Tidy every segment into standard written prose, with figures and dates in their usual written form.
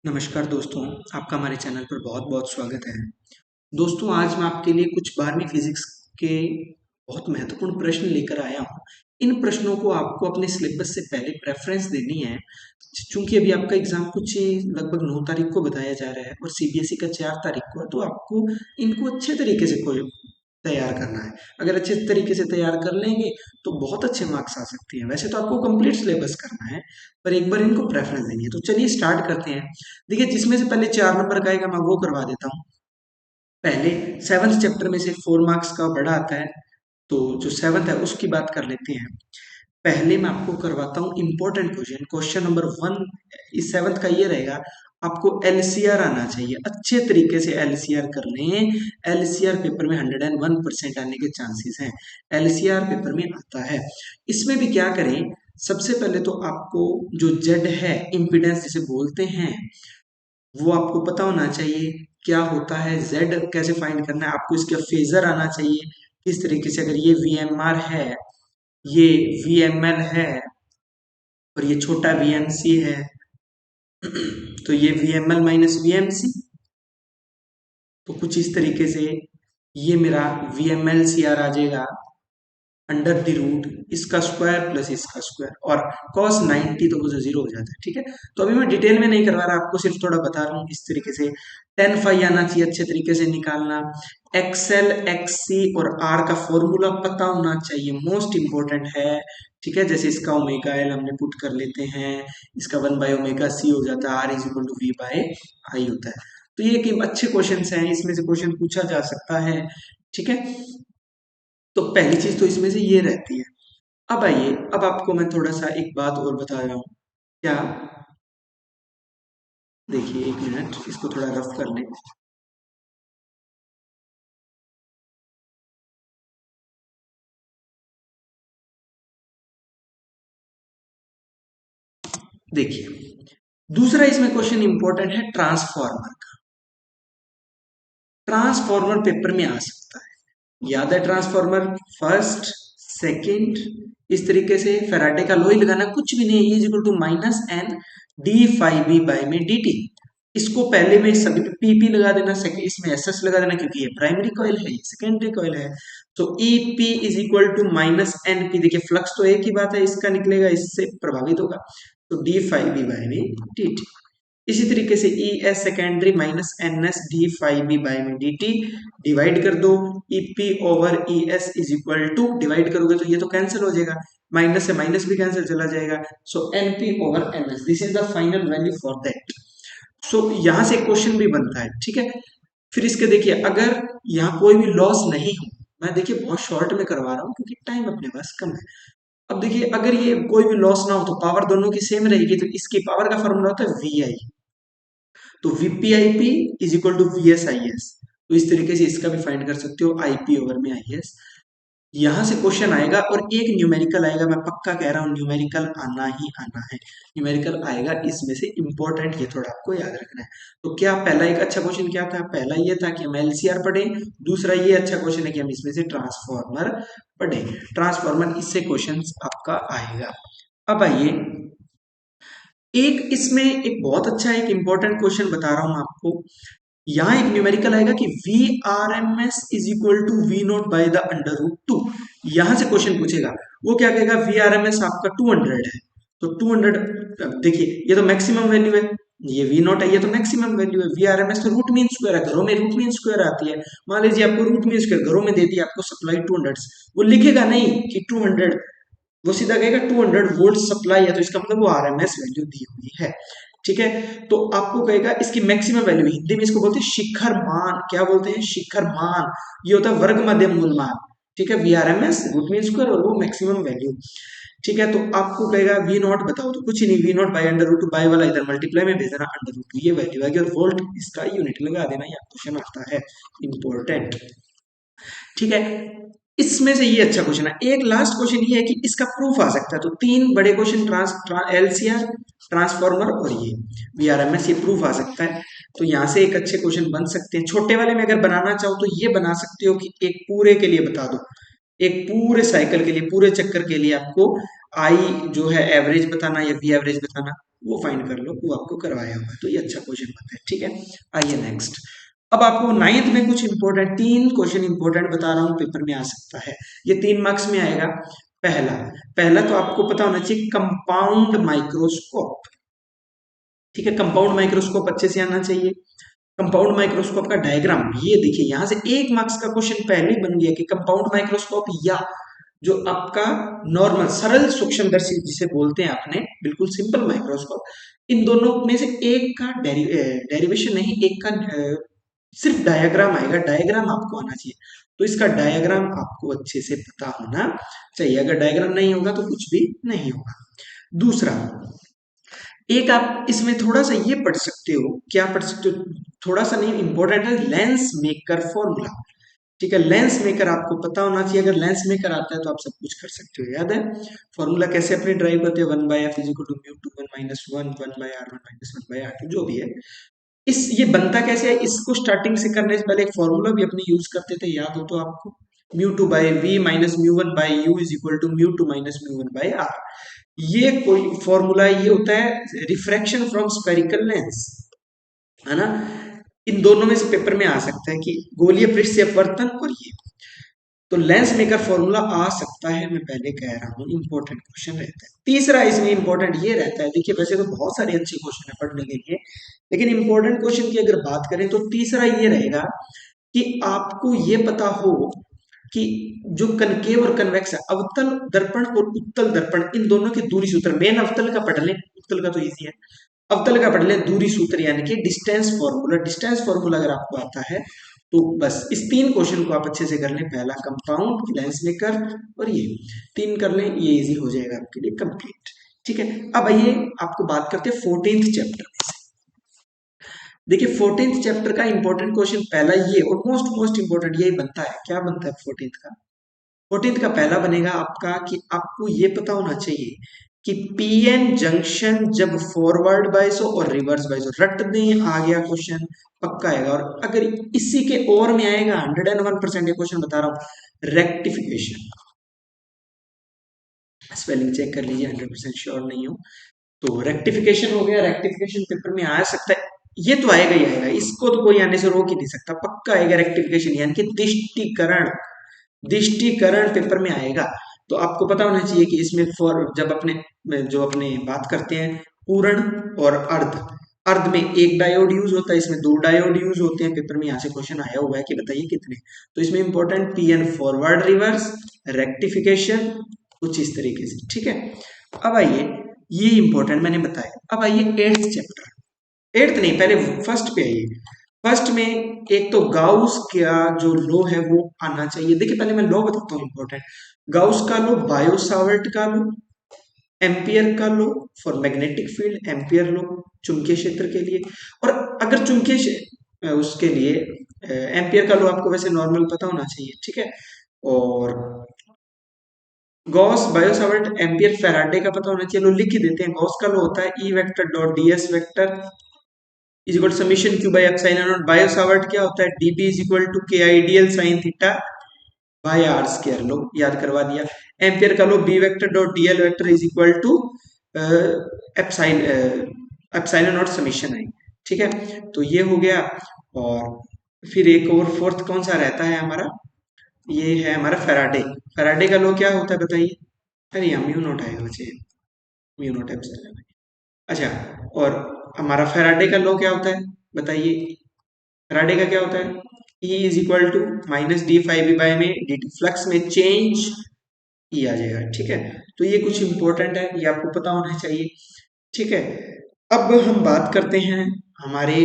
नमस्कार दोस्तों, आपका हमारे चैनल पर बहुत-बहुत स्वागत है। दोस्तों, आज मैं आपके लिए कुछ 12वीं फिज़िक्स के बहुत महत्वपूर्ण प्रश्न लेकर आया हूँ। इन प्रश्नों को आपको अपने सिलेबस से पहले प्रेफ़रेंस देनी है। चूँकि अभी आपका एग्ज़ाम कुछ लगभग 9 तारीख को बताया जा रहा है और सीबीएसई का 4 तारीख को है, तो आपको इनको अच्छे तरीके से कोई तैयार करना है। अगर अच्छे तरीके से तैयार कर लेंगे, तो बहुत अच्छे मार्क्स आ सकते हैं। वैसे तो आपको कंप्लीट सिलेबस करना है, पर एक बार इनको प्रेफ़रेंस देनी है। तो चलिए स्टार्ट करते हैं। देखिए, जिसमें से पहले 4 नंबर का आएगा, मैं वो करवा देता हूँ। पहले 7th चैप्टर में से 4 मार्क्स का बड़ा आता है, तो जो 7th है उसकी बात कर लेते हैं। पहले मैं आपको करवाता हूँ इम्पोर्टेंट क्वेश्चन। क्वेश्चन नंबर 1 इस 7th का ये रहेगा, आपको एलसीआर आना चाहिए। अच्छे तरीके से एलसीआर कर लें। एलसीआर पेपर में 101% आने के चांसेस हैं। एलसीआर पेपर में आता है। इसमें भी क्या करें, सबसे पहले तो आपको जो जेड है, इम्पीडेंस जिसे बोलते हैं, वो आपको पता होना चाहिए क्या होता है। जेड कैसे फाइंड करना है, आपको इसका फेजर आना चाहिए किस तरीके से। अगर ये वीएमआर है, ये वीएमएल है और ये छोटा वीएमसी है, तो ये वीएमएल माइनस वीएमसी, तो कुछ इस तरीके से ये मेरा वीएमएल सी आर आ जाएगा अंडर द रूट इसका स्क्वायर प्लस इसका स्क्वायर, और cos 90 तो वो जीरो हो जाता है। ठीक है, तो अभी मैं डिटेल में नहीं करवा रहा, आपको सिर्फ थोड़ा बता रहा हूँ इस तरीके से। टेन फाई आना चाहिए अच्छे तरीके से निकालना। एक्सएल एक्ससी और आर का फॉर्मूला पता होना चाहिए, मोस्ट इंपॉर्टेंट है। ठीक है, जैसे इसका ओमेगा एल हमने पुट कर लेते हैं, इसका 1/ओमेगा सी हो जाता है, R is equal to V by I होता है। तो ये कि अच्छे क्वेश्चन हैं, इसमें से क्वेश्चन पूछा जा सकता है। ठीक है, तो पहली चीज तो इसमें से ये रहती है। अब आइए, अब आपको मैं थोड़ा सा एक बात और बता रहा हूँ। क्या, देखिए एक मिनट, इसको थोड़ा रफ कर लें। देखिए, दूसरा इसमें क्वेश्चन इंपॉर्टेंट है ट्रांसफॉर्मर का। ट्रांसफॉर्मर पेपर में आ सकता है, याद है ट्रांसफॉर्मर फर्स्ट सेकंड, इस तरीके से फैराडे का लॉ ही लगाना, कुछ भी नहीं, is equal to minus N D phi B by में डी टी। इसको पहले में सभी पे पी पी लगा देना, सेकंड इसमें एस एस लगा देना, क्योंकि ये प्राइमरी कॉइल है, ये सेकेंडरी कॉइल है। तो E P is equal to minus N P, देखिए फ्लक्स तो एक ही बात है, इसका निकलेगा, इससे प्रभावित होगा, तो डी फाई बी बाई में डी टी। इसी तरीके से E S secondary minus N S D phi B by में डी टी, डिवाइड कर दो। E P over E S is equal to, divide करोगे तो ये तो कैंसिल हो जाएगा, माइनस से माइनस भी कैंसिल चला जाएगा, so N P over N S, this is the final value for that. So यहां से क्वेश्चन भी बनता है। ठीक है, फिर इसके देखिए, अगर यहाँ कोई भी लॉस नहीं हो, मैं देखिए बहुत शॉर्ट में करवा रहा हूँ क्योंकि टाइम अपने पास कम है। अब देखिए, अगर ये कोई भी लॉस ना हो तो पावर दोनों की सेम रहेगी, तो इसकी पावर का फॉर्मूला होता है वी आई। तो VPIP is equal to V S I S, तो इस तरीके से इसका भी फाइंड कर सकते हो, आईपी ओवर में आई एस। यहां से क्वेश्चन आएगा और एक न्यूमेरिकल आएगा, मैं पक्का कह रहा हूं न्यूमेरिकल आना ही आना है। न्यूमेरिकल आएगा, इसमें से इंपॉर्टेंट ये थोड़ा आपको याद रखना है। तो क्या पहला एक अच्छा क्वेश्चन क्या था, पहला ये था कि हम एलसीआर पढ़ें। दूसरा ये अच्छा क्वेश्चन है कि हम इसमें से ट्रांसफॉर्मर पढ़ें। ट्रांसफॉर्मर, इससे क्वेश्चन आपका आएगा। अब आइए, एक इसमें एक बहुत अच्छा एक इंपॉर्टेंट क्वेश्चन बता रहा हूं आपको। यहाँ एक न्यूमेरिकल आएगा कि V R M S is equal to V nought by the under root two. यहां से क्वेश्चन पूछेगा, वो क्या कहेगा, वी आर एम एस आपका 200 है, तो 200, देखिए ये तो मैक्सिमम वैल्यू है, ये वी नोट है, ये तो मैक्सिमम वैल्यू है। वी आर एम एस तो रूट मीन स्क्वायर है, घरों में रूट मीन स्क्वायर आती है। मान लीजिए आपको रूट मीन स्क्वायर घरों में दे दिया, आपको सप्लाई 200, वो लिखेगा नहीं कि 200, वो सीधा कहेगा 200 वोल्ट सप्लाई है, तो इसका मतलब वो आरएमएस वैल्यू दी हुई है। ठीक है, तो आपको कहेगा इसकी मैक्सिमम वैल्यू, हिंदी में इसको बोलते हैं शिखर मान। क्या बोलते हैं, शिखर मान। ये होता है वर्ग मध्य मूल मान। ठीक है, वीआरएमएस रूट मीन स्क्वायर और वो मैक्सिमम वैल्यू। ठीक है, तो आपको कहेगा वी नॉट बताओ, तो कुछ ही नहीं, V nought by under root, by वाला इधर मल्टीप्लाई में भेज देना, अंडर रूट ये वैल्यू आएगी, और वोल्ट इसका यूनिट लगा देना, या क्वेश्चन आता है इंपॉर्टेंट। ठीक है, इसमें से ये अच्छा क्वेश्चन है। एक लास्ट क्वेश्चन ये है कि इसका प्रूफ आ सकता है, तो तीन बड़े क्वेश्चन, एलसीआर, ट्रांसफॉर्मर और ये वीआरएमएस, ये प्रूफ आ सकता है। तो यहाँ से एक अच्छे क्वेश्चन बन सकते हैं। छोटे वाले में अगर बनाना चाहो तो ये बना सकते हो कि एक पूरे के लिए बता दो, एक पूरे साइकिल के लिए, पूरे चक्कर के लिए आपको आई जो है एवरेज बताना या वी एवरेज बताना। वो फाइंड कर लो, वो आपको करवाया हुआ है, तो ये अच्छा क्वेश्चन बनता है। ठीक है, आइए नेक्स्ट। अब आपको नाइन्थ में कुछ इंपॉर्टेंट तीन क्वेश्चन इंपॉर्टेंट बता रहा हूँ, पेपर में आ सकता है, ये 3 मार्क्स में आएगा। पहला पहला तो आपको पता होना चाहिए कंपाउंड माइक्रोस्कोप। ठीक है, कंपाउंड माइक्रोस्कोप अच्छे से आना चाहिए। कंपाउंड माइक्रोस्कोप का डायग्राम ये देखिए, यहां से 1 मार्क्स का क्वेश्चन पहले ही बन गया कि कंपाउंड माइक्रोस्कोप या जो आपका नॉर्मल सरल सूक्ष्मदर्शी जिसे बोलते हैं आपने, बिल्कुल सिंपल माइक्रोस्कोप, इन दोनों में से एक का डेरिवेशन नहीं, एक का सिर्फ डायग्राम आएगा, डायग्राम आपको आना चाहिए। तो इसका डायग्राम आपको अच्छे से पता होना चाहिए, अगर डायग्राम नहीं होगा तो कुछ भी नहीं होगा। दूसरा, एक आप इसमें थोड़ा सा ये पढ़ सकते हो, क्या पढ़ सकते हो, थोड़ा सा नहीं, इंपॉर्टेंट है, लेंस मेकर फॉर्मूला। ठीक है, लेंस मेकर आपको पता होना चाहिए, अगर लेंस मेकर आता है तो आप सब कुछ कर सकते हो। याद है फॉर्मूला कैसे अपने ड्राइव करते हैं, 1/f is equal to mu two 1 - 1 1/r1 - 1/r2, जो भी है। इस ये बनता कैसे है, इसको स्टार्टिंग से करने से पहले एक फॉर्मूला भी अपने यूज करते थे, याद हो तो आपको, mu two by V minus mu one by U is equal to mu two minus mu one by R. ये कोई फॉर्मूला ये होता है रिफ्रैक्शन फ्रॉम स्फेरिकल लेंस, है ना। इन दोनों में से पेपर में आ सकता है कि गोलीय पृष्ठ से अपवर्तन और ये, तो लेंस मेकर फॉर्मूला आ सकता है, मैं पहले कह रहा हूँ इंपॉर्टेंट क्वेश्चन रहता है। तीसरा इसमें इंपॉर्टेंट ये रहता है, देखिए वैसे तो बहुत सारे अच्छे क्वेश्चन है पढ़ने के लिए, लेकिन इंपॉर्टेंट क्वेश्चन की अगर बात करें तो तीसरा ये रहेगा कि आपको ये पता हो कि जो कनकेव और कन्वेक्स है, अवतल दर्पण और उत्तल दर्पण, इन दोनों की दूरी सूत्र, मेन अवतल का पढ़ लें, उत्तल का तो इजी है, अवतल का पढ़ लें दूरी सूत्र यानी कि डिस्टेंस फॉर्मूला। डिस्टेंस फॉर्मूला अगर आपको आता है तो बस इस 3 क्वेश्चन को आप अच्छे से कर लें, पहला कंपाउंड, लेंस मेकर और ये 3 कर लें, ये इजी हो जाएगा आपके लिए कंप्लीट। ठीक है, अब आइए आपको बात करते हैं 14th चैप्टर में से। देखिए 14th चैप्टर का इंपॉर्टेंट क्वेश्चन पहला ये, और मोस्ट मोस्ट इंपॉर्टेंट यही बनता है। क्या बनता है 14th का, 14th का पहला बनेगा आपका कि आपको ये पता होना चाहिए कि पीएन जंक्शन जब फॉरवर्ड बायस हो और रिवर्स बायस हो, रट दें आ गया क्वेश्चन, पक्का आएगा। और अगर इसी के और में आएगा 101% ये क्वेश्चन बता रहा हूं, रेक्टिफिकेशन, स्पेलिंग चेक कर लीजिए, 100% श्योर नहीं हो तो रेक्टिफिकेशन हो गया, रेक्टिफिकेशन पेपर में आ सकता है, ये तो आएगा ही आएगा, इसको तो कोई आने से रोक ही नहीं सकता, पक्का आएगा रेक्टिफिकेशन, यानी कि दिष्टिकरण, दिष्टिकरण पेपर में आएगा। तो आपको पता होना चाहिए कि इसमें फॉर जब अपने जो अपने बात करते हैं पूर्ण और अर्ध, अर्ध में एक डायोड यूज होता है, इसमें 2 डायोड यूज होते हैं, पेपर में यहाँ से क्वेश्चन आया हुआ है कि बताइए कितने। तो इसमें important PN forward reverse rectification, कुछ इस तरीके से। ठीक है, अब आइए, ये इंपॉर्टेंट मैंने बताया। अब आइए 8th चैप्टर, 8th नहीं, पहले फर्स्ट पे आइए। फर्स्ट में एक तो गाउस का जो लॉ है वो आना चाहिए। देखिए पहले मैं लॉ बताता हूँ इंपॉर्टेंट, गाउस का लॉ, बायो सावर्ट का लॉ, एम्पियर का law for magnetic field, ampere law चुंबकीय क्षेत्र के लिए, और अगर उसके लिए एम्पियर का लॉ आपको वैसे नॉर्मल पता होना चाहिए। ठीक है, और Gauss, Biot Savart, ampere, Faraday का पता होना चाहिए, लो लिख ही देते हैं। गॉस का लॉ होता है E vector dot DS vector is equal summation Q by epsilon naught. Biot Savart क्या होता है, DB is equal to K ideal sine theta by R square, लो याद करवा दिया। एम्पियर का law B vector dot DL vector is equal to epsilon naught summation I. ठीक है, तो ये हो गया। और फिर एक और फोर्थ कौन सा रहता है हमारा, ये है हमारा फैराडे। फैराडे का लो क्या होता है बताइए, अरे यहाँ म्यू नॉट आएगा बच्चे, म्यू नॉट एप्सिलॉन। अच्छा, और हमारा फैराडे का लॉ क्या होता है बताइए, फैराडे का क्या होता है, E is equal to minus D five B by में डी टी, फ्लक्स में चेंज E आ जाएगा। ठीक है, तो ये कुछ इंपॉर्टेंट है, ये आपको पता होना चाहिए। ठीक है, अब हम बात करते हैं हमारे,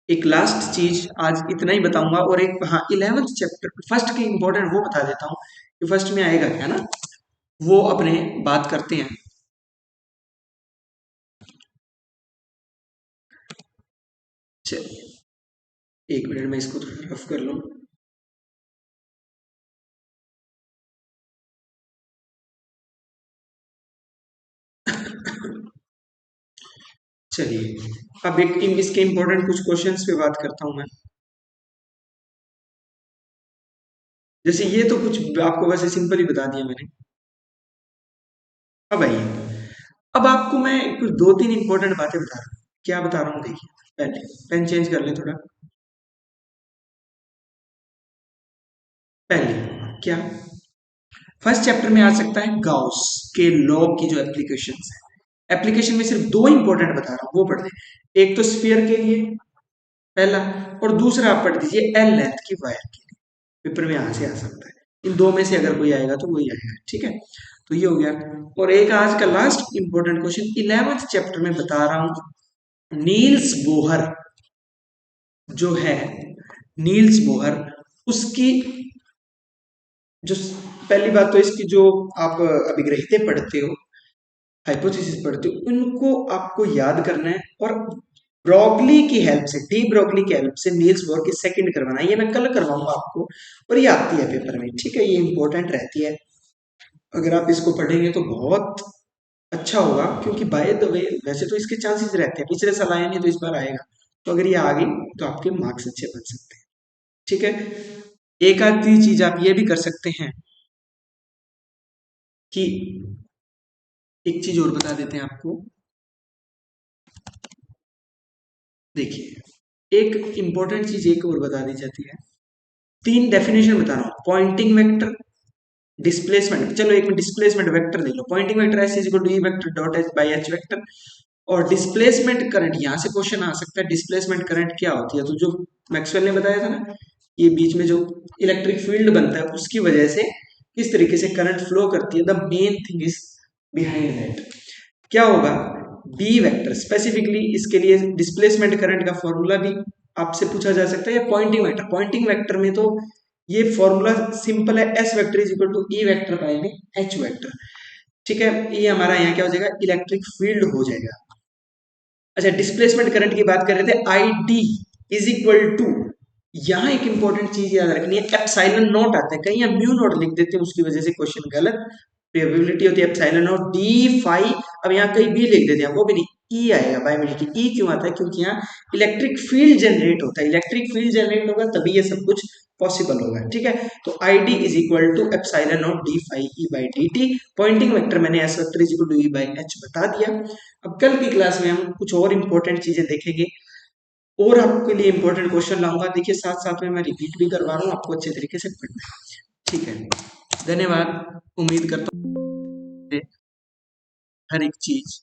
एक लास्ट चीज आज इतना ही बताऊंगा, और एक हाँ 11th चैप्टर फर्स्ट के इंपॉर्टेंट वो बता देता हूँ कि फर्स्ट में आएगा क्या ना, वो अपने बात करते हैं। चलिए 1 मिनट में इसको थोड़ा रफ कर लूँ। चलिए अब एक इसके इंपॉर्टेंट कुछ क्वेश्चंस पे बात करता हूं मैं। जैसे ये तो कुछ आपको वैसे सिंपल ही बता दिया मैंने। अब आइए, अब आपको मैं कुछ दो तीन इंपॉर्टेंट बातें बता रहा हूँ। क्या बता रहा हूँ देखिए, पहले पेन चेंज कर ले थोड़ा। पहले क्या, फर्स्ट चैप्टर में आ सकता है गाउस के लॉ की जो एप्लीकेशन है। एप्लीकेशन में सिर्फ दो इंपॉर्टेंट बता रहा हूँ, वो पढ़ ले। एक तो स्फीयर के लिए पहला, और दूसरा आप पढ़ दीजिए एल लेंथ की वायर के लिए। पेपर में यहाँ से आ सकता है, इन दो में से अगर कोई आएगा तो वही आएगा, ठीक है। तो ये हो गया। और एक आज का last important question 11th chapter में बता रहा हूँ। नील्स बोहर जो है, नील्स बोहर, उसकी जो पहली बात तो इसकी जो आप अभिग्रहितें पढ़ते हो, हाइपोथेसिस पढ़ते हो, उनको आपको याद करना है। और ब्रोगली की हेल्प से, डी ब्रोगली की हेल्प से नील्स बोर की सेकंड करवाना है। ये मैं कल करवाऊंगा आपको, और ये आती है पेपर में, ठीक है। ये इंपॉर्टेंट रहती है, अगर आप इसको पढ़ेंगे तो बहुत अच्छा होगा। क्योंकि बाय द वे वैसे तो इसके चांसेस रहते हैं, पिछले साल आया नहीं तो इस बार आएगा। तो अगर ये आ गई तो आपके मार्क्स अच्छे बन सकते हैं, ठीक है। एक आधी चीज आप ये भी कर सकते हैं कि, एक चीज और बता देते हैं आपको। देखिए, एक इंपॉर्टेंट चीज एक और बता दी जाती है। तीन डेफिनेशन बता रहा हूँ, पॉइंटिंग वेक्टर, डिस्प्लेसमेंट, चलो एक में डिस्प्लेसमेंट वेक्टर देख लो। Poynting vector S is equal to E vector dot H by H vector. और डिस्प्लेसमेंट करंट, यहाँ से क्वेश्चन आ सकता है डिस्प्लेसमेंट करंट क्या होती है। तो जो मैक्सवेल ने बताया था ना, ये बीच में जो इलेक्ट्रिक फील्ड बनता है उसकी वजह से किस तरीके से करंट फ्लो करती है, the main thing is behind that. क्या होगा, बी वेक्टर स्पेसिफिकली इसके लिए डिस्प्लेसमेंट करंट का फॉर्मूला भी आपसे पूछा जा सकता है। या पॉइंटिंग वेक्टर, पॉइंटिंग वेक्टर में तो ये फॉर्मूला सिंपल है, S vector is equal to E vector by में एच वेक्टर, ठीक है। ये हमारा यहाँ क्या हो जाएगा, इलेक्ट्रिक फील्ड हो जाएगा। अच्छा, डिस्प्लेसमेंट करंट की बात कर रहे थे, I D is equal to, यहाँ एक इंपॉर्टेंट चीज याद रखनी है, एप्सिलॉन नॉट आता है, कहीं हम म्यू नॉट लिख देते हैं, उसकी वजह से क्वेश्चन गलत। प्रोबेबिलिटी होती है एप्सिलॉन नॉट डी फाई। अब यहाँ कहीं बी लिख देते हैं, वो भी नहीं, ई आएगा बायोमेट्रिक। ई क्यों आता है, क्योंकि यहाँ इलेक्ट्रिक फील्ड जनरेट होता है, इलेक्ट्रिक फील्ड जनरेट होगा तभी ये सब कुछ पॉसिबल होगा, ठीक है। तो I D is equal to epsilon naught D phi E by D T. Poynting vector मैंने S vector is equal to E by H बता दिया। अब कल की क्लास में हम कुछ और इंपॉर्टेंट चीजें देखेंगे, और आपके लिए इंपॉर्टेंट क्वेश्चन लाऊंगा। देखिए, साथ साथ में मैं रिपीट भी करवा रहा हूँ, आपको अच्छे तरीके से पढ़ना है, ठीक है। धन्यवाद। उम्मीद करता हूँ हर एक चीज